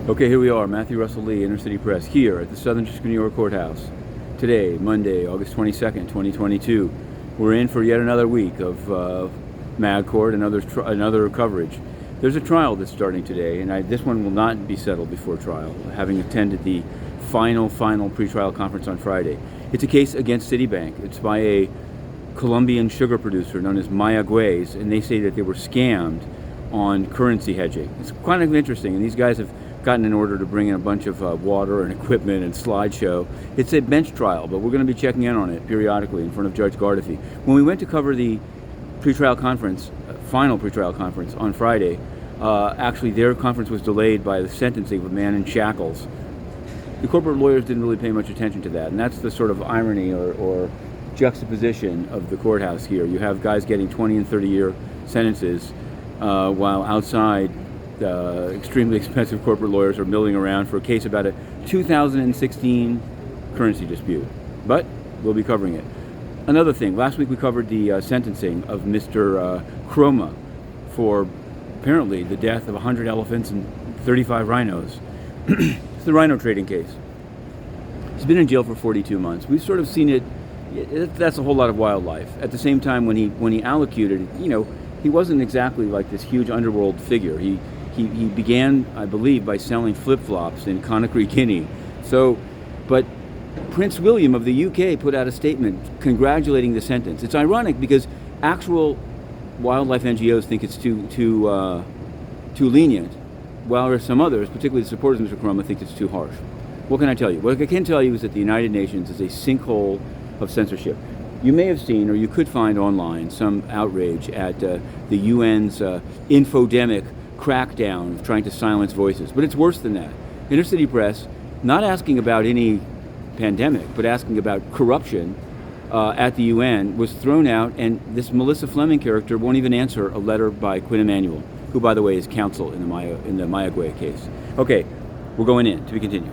Okay, here we are, Matthew Russell Lee, Inner City Press, here at the Southern District of New York Courthouse. Today, Monday, August 22nd, 2022. We're in for yet another week of Mag Court and another coverage. There's a trial that's starting today, and this one will not be settled before trial, having attended the final pretrial conference on Friday. It's a case against Citibank. It's by a Colombian sugar producer known as Mayaguez, and they say that they were scammed on currency hedging. It's kind of interesting, and these guys have gotten an order to bring in a bunch of water and equipment and slideshow. It's a bench trial, but we're going to be checking in on it periodically in front of Judge Gardefee. When we went to cover the pretrial conference, final pretrial conference on Friday, actually their conference was delayed by the sentencing of a man in shackles. The corporate lawyers didn't really pay much attention to that, and that's the sort of irony or juxtaposition of the courthouse here. You have guys getting 20 and 30-year sentences while outside extremely expensive corporate lawyers are milling around for a case about a 2016 currency dispute. But we'll be covering it. Another thing, last week we covered the sentencing of Mr. Chroma for apparently the death of 100 elephants and 35 rhinos. It's the rhino trading case. He's been in jail for 42 months. We've sort of seen it. That's a whole lot of wildlife. At the same time, when he allocated, he wasn't exactly like this huge underworld figure. He began, I believe, by selling flip-flops in Conakry, Guinea. But Prince William of the UK put out a statement congratulating the sentence. It's ironic because actual wildlife NGOs think it's too lenient, while some others, particularly the supporters of Mr. Chroma, think it's too harsh. What can I tell you? What I can tell you is that the United Nations is a sinkhole of censorship. You may have seen, or you could find online, some outrage at the UN's infodemic crackdown of trying to silence voices. But it's worse than that. Inner City Press, not asking about any pandemic, but asking about corruption at the UN, was thrown out, and this Melissa Fleming character won't even answer a letter by Quinn Emanuel, who, by the way, is counsel in the Mayaguez case. Okay, we're going in. To be continued.